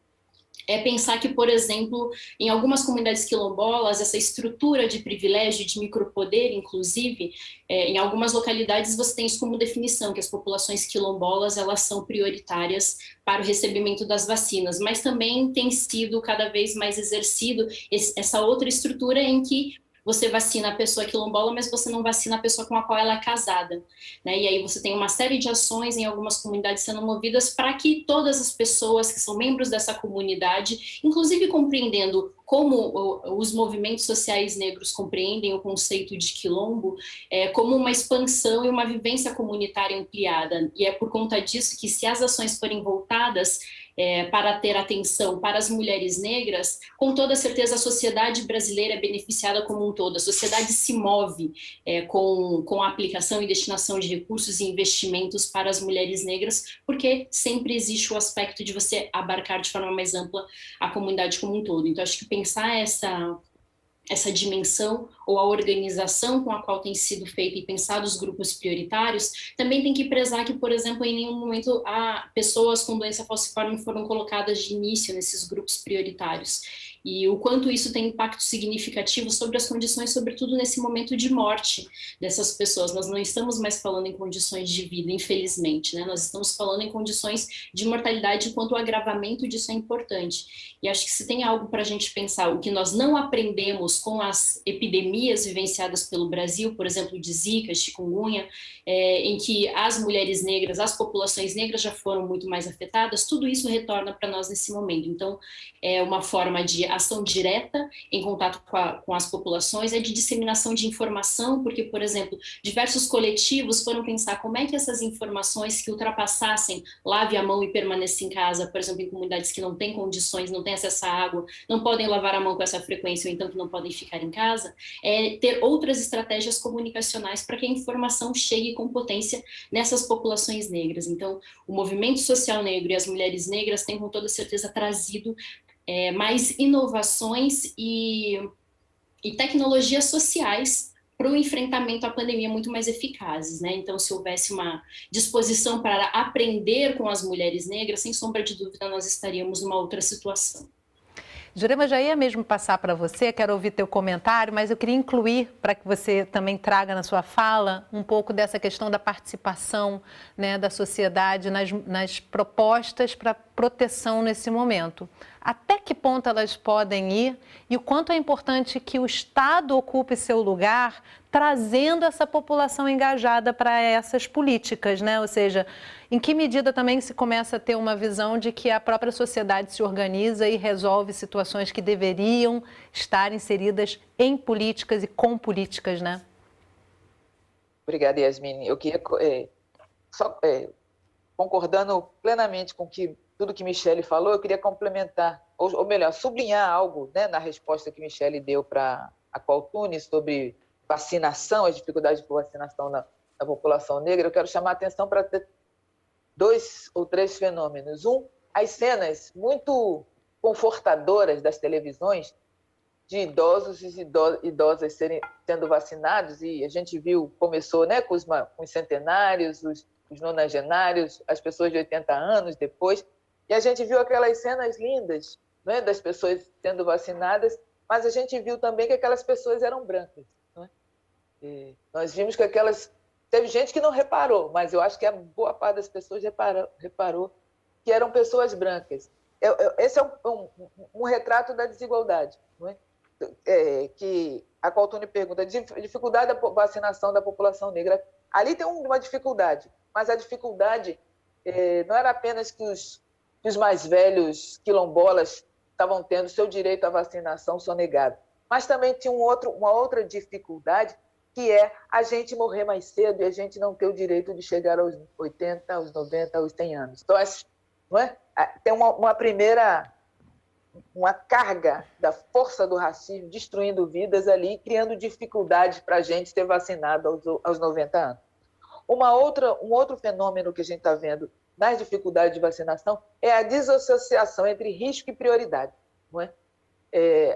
é pensar que, por exemplo, em algumas comunidades quilombolas, essa estrutura de privilégio, de micropoder, inclusive, em algumas localidades você tem isso como definição, que as populações quilombolas elas são prioritárias para o recebimento das vacinas, mas também tem sido cada vez mais exercido essa outra estrutura em que você vacina a pessoa quilombola, mas você não vacina a pessoa com a qual ela é casada, né? E aí você tem uma série de ações em algumas comunidades sendo movidas para que todas as pessoas que são membros dessa comunidade, inclusive compreendendo como os movimentos sociais negros compreendem o conceito de quilombo, como uma expansão e uma vivência comunitária ampliada. E é por conta disso que, se as ações forem voltadas para ter atenção para as mulheres negras, com toda certeza a sociedade brasileira é beneficiada como um todo. A sociedade se move com a aplicação e destinação de recursos e investimentos para as mulheres negras, porque sempre existe o aspecto de você abarcar de forma mais ampla a comunidade como um todo. Então, acho que pensar essa dimensão ou a organização com a qual tem sido feita e pensado os grupos prioritários, também tem que prezar que, por exemplo, em nenhum momento pessoas com doença falciforme foram colocadas de início nesses grupos prioritários. E o quanto isso tem impacto significativo sobre as condições, sobretudo nesse momento de morte dessas pessoas. Nós não estamos mais falando em condições de vida, infelizmente, né? Nós estamos falando em condições de mortalidade, enquanto o agravamento disso é importante. E acho que se tem algo para a gente pensar, o que nós não aprendemos com as epidemias vivenciadas pelo Brasil, por exemplo, de Zika, chikungunya, em que as mulheres negras, as populações negras já foram muito mais afetadas, tudo isso retorna para nós nesse momento. Então, é uma forma de ação direta em contato com as populações, é de disseminação de informação, porque, por exemplo, diversos coletivos foram pensar como é que essas informações que ultrapassassem lave a mão e permaneça em casa, por exemplo, em comunidades que não têm condições, não têm acesso à água, não podem lavar a mão com essa frequência, ou então que não podem ficar em casa, ter outras estratégias comunicacionais para que a informação chegue com potência nessas populações negras. Então, o movimento social negro e as mulheres negras têm com toda certeza trazido mais inovações e tecnologias sociais para o enfrentamento à pandemia muito mais eficazes, né? Então, se houvesse uma disposição para aprender com as mulheres negras, sem sombra de dúvida, nós estaríamos numa outra situação. Jurema, já ia mesmo passar para você, quero ouvir teu comentário, mas eu queria incluir, para que você também traga na sua fala, um pouco dessa questão da participação, né, da sociedade nas propostas para proteção nesse momento. Até que ponto elas podem ir e o quanto é importante que o Estado ocupe seu lugar, trazendo essa população engajada para essas políticas, né? Ou seja, em que medida também se começa a ter uma visão de que a própria sociedade se organiza e resolve situações que deveriam estar inseridas em políticas e com políticas, né? Obrigada, Yasmine. Eu queria, concordando plenamente com tudo que Michele falou, eu queria complementar, ou melhor, sublinhar algo, né, na resposta que Michele deu para a Qualtuni sobre vacinação, as dificuldades de vacinação da população negra. Eu quero chamar a atenção para 2 ou 3 fenômenos. As cenas muito confortadoras das televisões de idosos e idosas sendo vacinados, e a gente viu, começou, né, com os centenários, os nonagenários, as pessoas de 80 anos depois, e a gente viu aquelas cenas lindas, né, das pessoas sendo vacinadas, mas a gente viu também que aquelas pessoas eram brancas. Nós vimos que teve gente que não reparou, mas eu acho que a boa parte das pessoas reparou que eram pessoas brancas. Esse é um retrato da desigualdade, não é? Que a Qualtuni pergunta, dificuldade da vacinação da população negra. Ali tem uma dificuldade, mas a dificuldade não era apenas que os mais velhos quilombolas estavam tendo seu direito à vacinação sonegado, mas também tinha uma outra dificuldade, que é a gente morrer mais cedo e a gente não ter o direito de chegar aos 80, aos 90, aos 100 anos. Então, não é? Tem uma carga da força do racismo destruindo vidas ali, criando dificuldades para a gente ser vacinado aos 90 anos. Um outro fenômeno que a gente está vendo nas dificuldades de vacinação é a desassociação entre risco e prioridade, não é?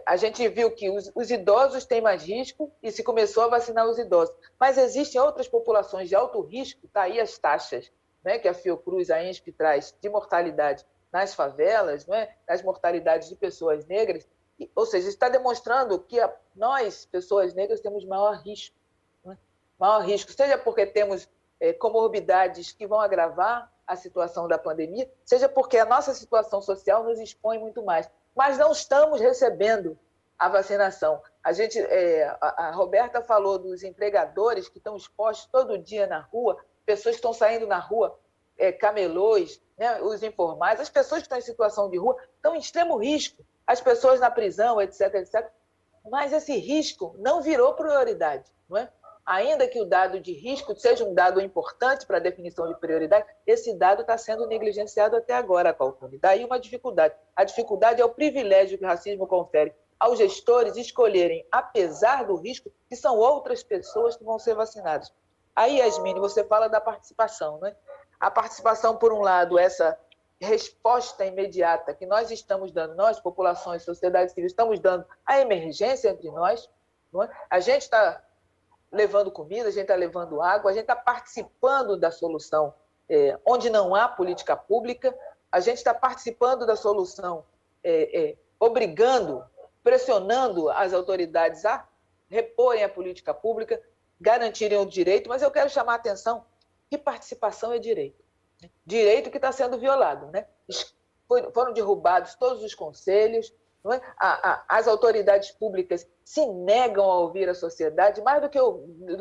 A gente viu que os idosos têm mais risco e se começou a vacinar os idosos. Mas existem outras populações de alto risco, está aí as taxas, né, que a Fiocruz, a INSP traz, de mortalidade nas favelas, né, as mortalidades de pessoas negras, ou seja, está demonstrando que nós, pessoas negras, temos maior risco. Né? Maior risco, seja porque temos comorbidades que vão agravar a situação da pandemia, seja porque a nossa situação social nos expõe muito mais. Mas não estamos recebendo a vacinação. A Roberta falou dos empregadores que estão expostos todo dia na rua, pessoas que estão saindo na rua, camelôs, né, os informais, as pessoas que estão em situação de rua estão em extremo risco, as pessoas na prisão, etc, etc. Mas esse risco não virou prioridade, não é? Ainda que o dado de risco seja um dado importante para a definição de prioridade, esse dado está sendo negligenciado até agora, Qualtuni. Daí uma dificuldade. A dificuldade é o privilégio que o racismo confere aos gestores escolherem, apesar do risco, que são outras pessoas que vão ser vacinadas. Aí, Yasmine, você fala da participação, né? A participação, por um lado, essa resposta imediata que nós estamos dando, nós, populações, sociedade civil, estamos dando à emergência entre nós, não é? A gente está levando comida, a gente está levando água, a gente está participando da solução onde não há política pública, a gente está participando da solução obrigando, pressionando as autoridades a reporem a política pública, garantirem o direito, mas eu quero chamar a atenção que participação é direito. Direito que está sendo violado, né? Foram derrubados todos os conselhos, não é? As autoridades públicas se negam a ouvir a sociedade, mais do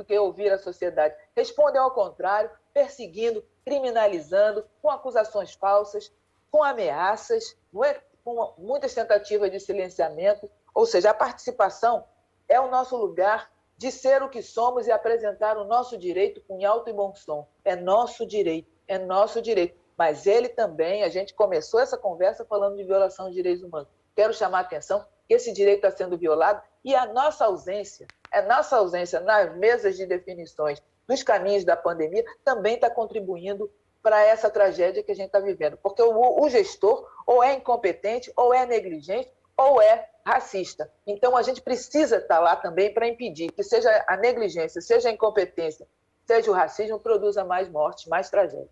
que ouvir a sociedade, respondem ao contrário, perseguindo, criminalizando, com acusações falsas, com ameaças, não é? Com muitas tentativas de silenciamento. Ou seja, a participação é o nosso lugar de ser o que somos e apresentar o nosso direito com alto e bom som. É nosso direito, é nosso direito. Mas ele também, a gente começou essa conversa falando de violação de direitos humanos. Quero chamar a atenção que esse direito está sendo violado e a nossa ausência nas mesas de definições dos caminhos da pandemia também está contribuindo para essa tragédia que a gente está vivendo. Porque o gestor ou é incompetente, ou é negligente, ou é racista. Então, a gente precisa estar lá também para impedir que seja a negligência, seja a incompetência, seja o racismo, produza mais mortes, mais tragédia.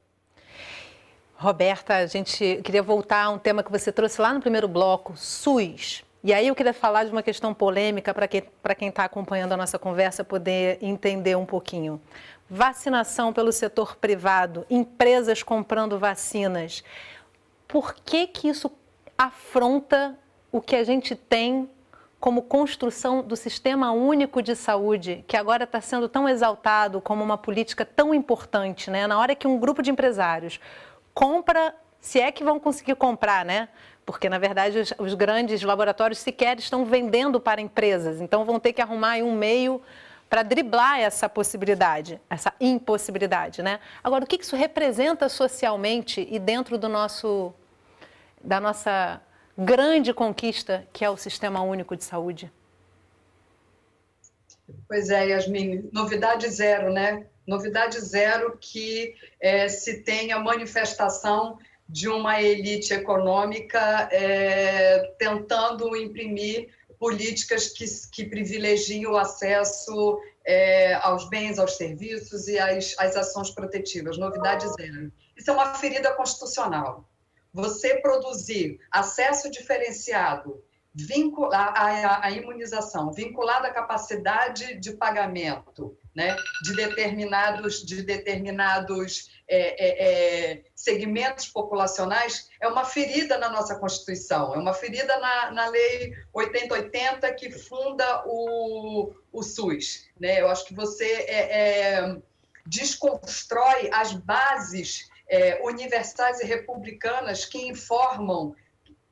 Roberta, a gente queria voltar a um tema que você trouxe lá no primeiro bloco, SUS. E aí eu queria falar de uma questão polêmica para quem está acompanhando a nossa conversa poder entender um pouquinho. Vacinação pelo setor privado, empresas comprando vacinas. Por que isso afronta o que a gente tem como construção do Sistema Único de Saúde, que agora está sendo tão exaltado como uma política tão importante, né? Na hora que um grupo de empresários compra, se é que vão conseguir comprar, né? Porque, na verdade, os grandes laboratórios sequer estão vendendo para empresas, então vão ter que arrumar aí um meio para driblar essa possibilidade, essa impossibilidade, né? Agora, o que isso representa socialmente e dentro da nossa grande conquista, que é o Sistema Único de Saúde? Pois é, Yasmin, novidade zero, né? Novidade zero que se tenha manifestação de uma elite econômica tentando imprimir políticas que privilegiam o acesso aos bens, aos serviços e às ações protetivas. Novidade zero. Isso é uma ferida constitucional. Você produzir acesso diferenciado à imunização, vinculado à capacidade de pagamento, né, de determinados segmentos populacionais, é uma ferida na nossa Constituição, é uma ferida na Lei 8080 que funda o SUS. Né? Eu acho que você desconstrói as bases universais e republicanas que informam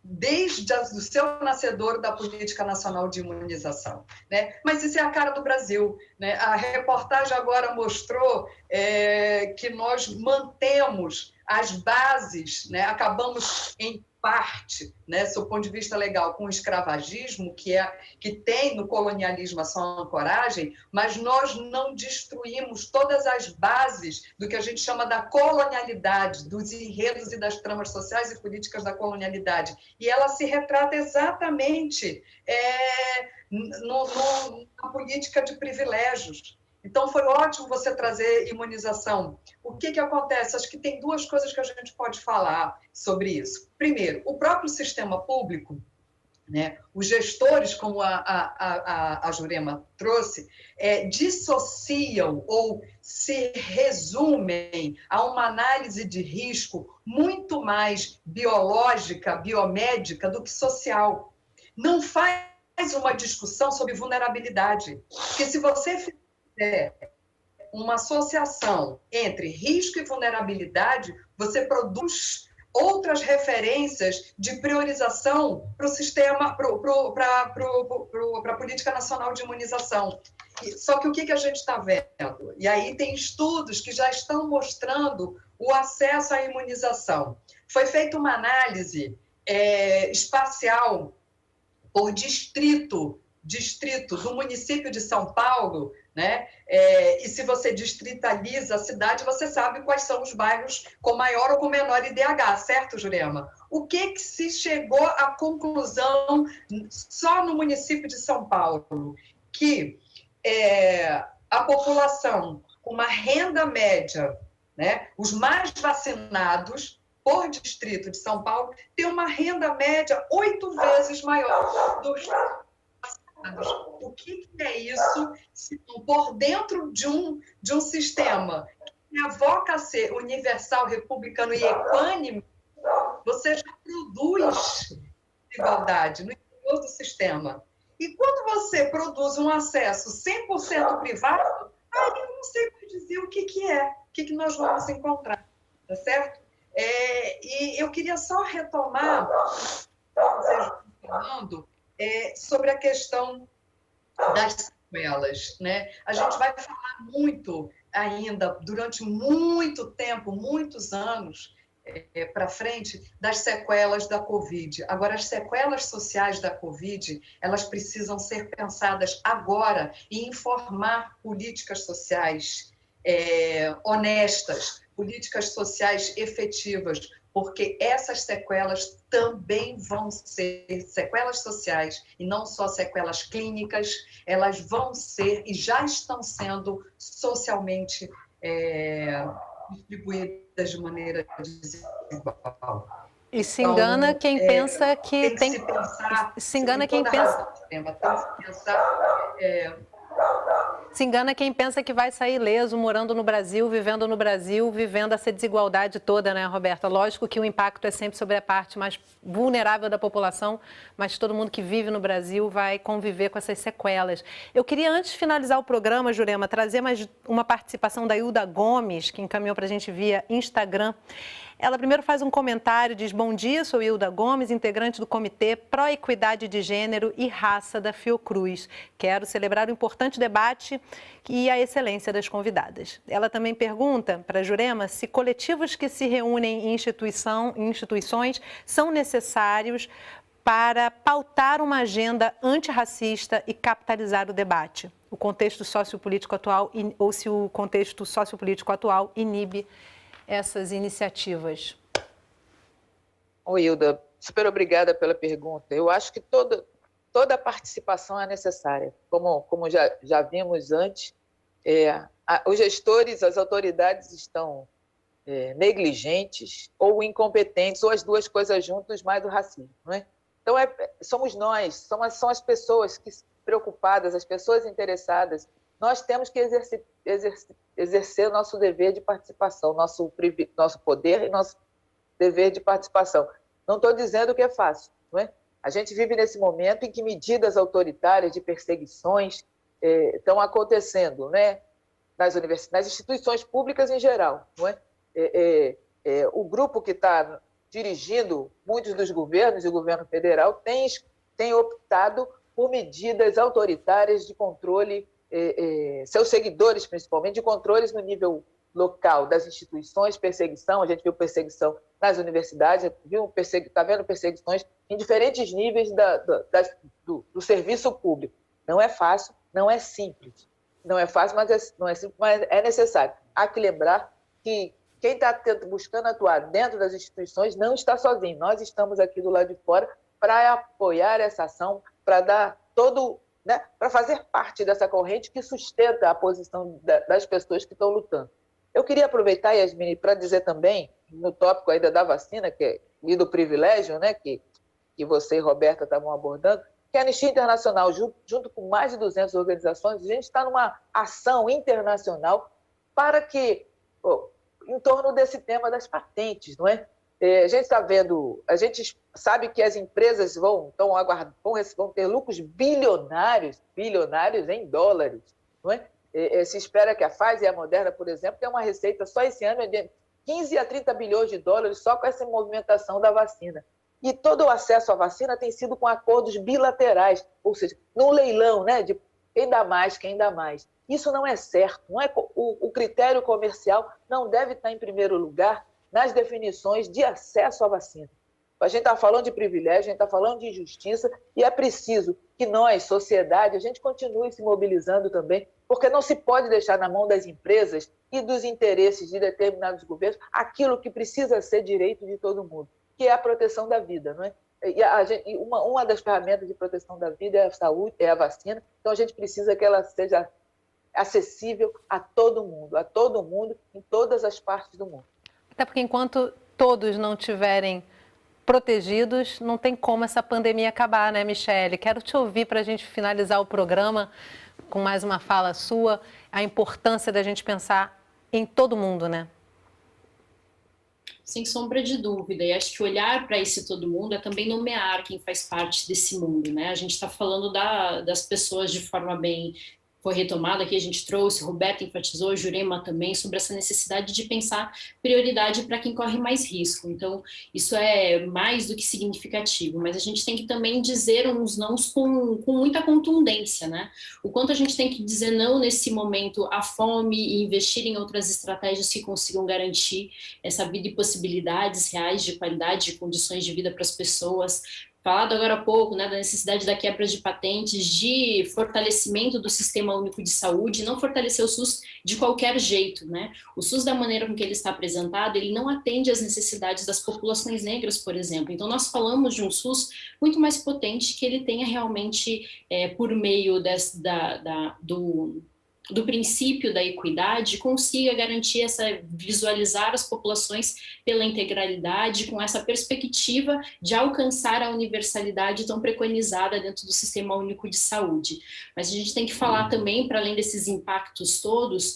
desde o seu nascedor da Política Nacional de Imunização. Né? Mas isso é a cara do Brasil. Né? A reportagem agora mostrou que nós mantemos as bases, né? Acabamos em parte, né, do ponto de vista legal, com o escravagismo, que tem no colonialismo a sua ancoragem, mas nós não destruímos todas as bases do que a gente chama da colonialidade, dos enredos e das tramas sociais e políticas da colonialidade. E ela se retrata exatamente na política de privilégios. Então, foi ótimo você trazer imunização. O que acontece? Acho que tem duas coisas que a gente pode falar sobre isso. Primeiro, o próprio sistema público, né, os gestores, como a Jurema trouxe, dissociam ou se resumem a uma análise de risco muito mais biológica, biomédica, do que social. Não faz uma discussão sobre vulnerabilidade. Porque se você fizer uma associação entre risco e vulnerabilidade, você produz outras referências de priorização para o sistema, para a Política Nacional de Imunização. Só que o que a gente está vendo? E aí tem estudos que já estão mostrando o acesso à imunização. Foi feita uma análise espacial por distrito do município de São Paulo, né? E se você distritaliza a cidade, você sabe quais são os bairros com maior ou com menor IDH, certo, Jurema? O que se chegou à conclusão só no município de São Paulo? que a população com uma renda média, né, os mais vacinados por distrito de São Paulo, tem uma renda média 8 vezes maior dos vacinados. O que é isso? Se por dentro de um sistema que avoca a ser universal, republicano e equânime, você já produz desigualdade no interior do sistema. E quando você produz um acesso 100% privado, aí eu não sei dizer o que é, o que nós vamos encontrar, tá certo? E eu queria só retomar, vocês estão falando, sobre a questão das sequelas, né? A gente vai falar muito ainda, durante muito tempo, muitos anos para frente, das sequelas da Covid. Agora, as sequelas sociais da Covid, elas precisam ser pensadas agora e informar políticas sociais honestas, políticas sociais efetivas, porque essas sequelas também vão ser sequelas sociais e não só sequelas clínicas, elas vão ser e já estão sendo socialmente distribuídas de maneira desigual. E se engana então, quem pensa que tem que se pensar, se engana quem pensa tem que se pensar se engana quem pensa que vai sair ileso morando no Brasil, vivendo essa desigualdade toda, né, Roberta? Lógico que o impacto é sempre sobre a parte mais vulnerável da população, mas todo mundo que vive no Brasil vai conviver com essas sequelas. Eu queria, antes de finalizar o programa, Jurema, trazer mais uma participação da Hilda Gomes, que encaminhou para a gente via Instagram. Ela primeiro faz um comentário, diz: bom dia, sou Hilda Gomes, integrante do Comitê Pró-Equidade de Gênero e Raça da Fiocruz. Quero celebrar o importante debate e a excelência das convidadas. Ela também pergunta para a Jurema se coletivos que se reúnem em instituições são necessários para pautar uma agenda antirracista e capitalizar o debate. O contexto sociopolítico atual, ou se o contexto sociopolítico atual inibe essas iniciativas. Oi, Hilda, super obrigada pela pergunta. Eu acho que toda a participação é necessária. Como já vimos antes, os gestores, as autoridades estão negligentes ou incompetentes, ou as duas coisas juntas, mais o racismo, não é? Então, somos nós, são as pessoas preocupadas, as pessoas interessadas. Nós temos que exercer o nosso dever de participação, nosso poder e nosso dever de participação. Não estou dizendo que é fácil, não é? A gente vive nesse momento em que medidas autoritárias de perseguições estão acontecendo, né? Nas instituições públicas em geral, não é? O grupo que está dirigindo muitos dos governos e o governo federal tem optado por medidas autoritárias de controle, seus seguidores principalmente, de controles no nível local das instituições, perseguição, a gente viu perseguição nas universidades, está vendo perseguições em diferentes níveis do serviço público. Não é fácil, não é simples. Não é fácil, mas é necessário. Há que lembrar que quem está buscando atuar dentro das instituições não está sozinho. Nós estamos aqui do lado de fora para apoiar essa ação, para dar para fazer parte dessa corrente que sustenta a posição das pessoas que estão lutando. Eu queria aproveitar, Yasmine, para dizer também, no tópico ainda da vacina, e do privilégio, né, que você e Roberta estavam abordando, que a Anistia Internacional, junto com mais de 200 organizações, a gente está numa ação internacional para que, em torno desse tema das patentes, não é? A gente está vendo, a gente sabe que as empresas vão ter lucros bilionários em dólares, não é? Se espera que a Pfizer e a Moderna, por exemplo, tenham uma receita só esse ano de 15 a 30 bilhões de dólares só com essa movimentação da vacina. E todo o acesso à vacina tem sido com acordos bilaterais, ou seja, num leilão, né, de quem dá mais. Isso não é certo. Não é, o critério comercial não deve estar em primeiro lugar nas definições de acesso à vacina. A gente está falando de privilégio, a gente está falando de injustiça, e é preciso que nós, sociedade, a gente continue se mobilizando também, porque não se pode deixar na mão das empresas e dos interesses de determinados governos aquilo que precisa ser direito de todo mundo, que é a proteção da vida, não é? E uma das ferramentas de proteção da vida é a saúde, é a vacina. Então, a gente precisa que ela seja acessível a todo mundo, em todas as partes do mundo. Até porque enquanto todos não tiverem protegidos, não tem como essa pandemia acabar, né, Michele? Quero te ouvir para a gente finalizar o programa com mais uma fala sua, a importância da gente pensar em todo mundo, né? Sem sombra de dúvida, e acho que olhar para esse todo mundo é também nomear quem faz parte desse mundo, né? A gente está falando das pessoas de forma bem... Foi retomada aqui, a gente trouxe, Roberta enfatizou, Jurema também, sobre essa necessidade de pensar prioridade para quem corre mais risco. Então, isso é mais do que significativo, mas a gente tem que também dizer uns nãos com muita contundência, né? O quanto a gente tem que dizer não nesse momento à fome e investir em outras estratégias que consigam garantir essa vida e possibilidades reais de qualidade, de condições de vida para as pessoas. Falado agora há pouco, né, da necessidade da quebra de patentes, de fortalecimento do Sistema Único de Saúde, não fortalecer o SUS de qualquer jeito, né? O SUS, da maneira com que ele está apresentado, ele não atende às necessidades das populações negras, por exemplo. Então, nós falamos de um SUS muito mais potente, que ele tenha realmente, por meio do princípio da equidade, consiga garantir visualizar as populações pela integralidade, com essa perspectiva de alcançar a universalidade tão preconizada dentro do Sistema Único de Saúde. Mas a gente tem que falar também, para além desses impactos todos,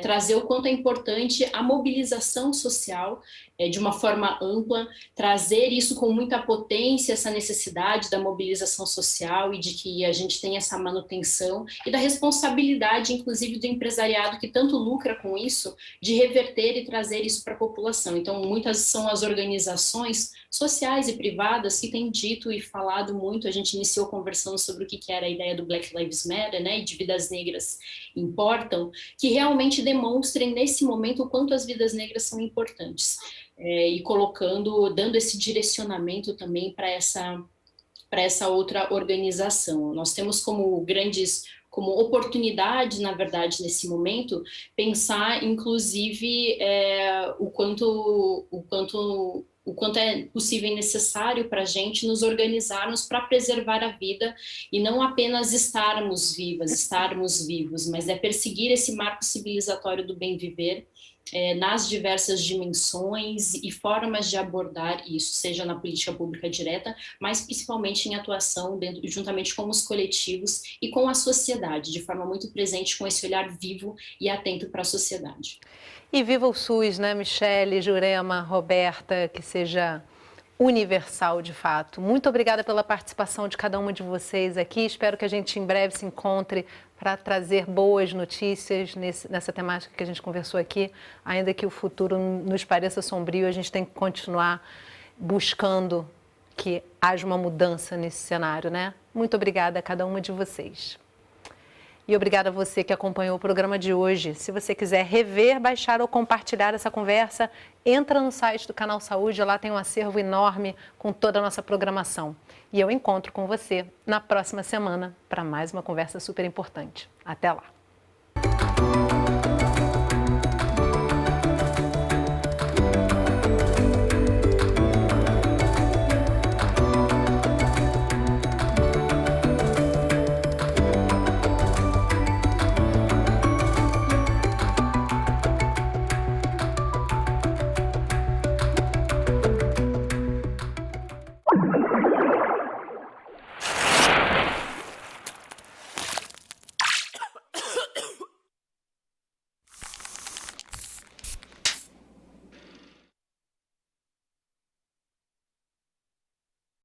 trazer o quanto é importante a mobilização social de uma forma ampla, trazer isso com muita potência, essa necessidade da mobilização social e de que a gente tenha essa manutenção e da responsabilidade, inclusive, do empresariado que tanto lucra com isso, de reverter e trazer isso para a população. Então, muitas são as organizações sociais e privadas que têm dito e falado muito. A gente iniciou conversando sobre o que era a ideia do Black Lives Matter, né, e de vidas negras importam, que realmente demonstrem nesse momento o quanto as vidas negras são importantes. E dando esse direcionamento também para essa outra organização. Nós temos como oportunidade, na verdade, nesse momento, pensar, inclusive, o quanto é possível e necessário para a gente nos organizarmos para preservar a vida e não apenas estarmos vivos, mas perseguir esse marco civilizatório do bem viver, nas diversas dimensões e formas de abordar isso, seja na política pública direta, mas principalmente em atuação juntamente com os coletivos e com a sociedade, de forma muito presente, com esse olhar vivo e atento para a sociedade. E viva o SUS, né, Michele, Jurema, Roberta, que seja universal de fato. Muito obrigada pela participação de cada uma de vocês aqui. Espero que a gente em breve se encontre para trazer boas notícias nessa temática que a gente conversou aqui. Ainda que o futuro nos pareça sombrio, a gente tem que continuar buscando que haja uma mudança nesse cenário, né? Muito obrigada a cada uma de vocês. E obrigada a você que acompanhou o programa de hoje. Se você quiser rever, baixar ou compartilhar essa conversa, entra no site do Canal Saúde, lá tem um acervo enorme com toda a nossa programação. E eu encontro com você na próxima semana para mais uma conversa super importante. Até lá!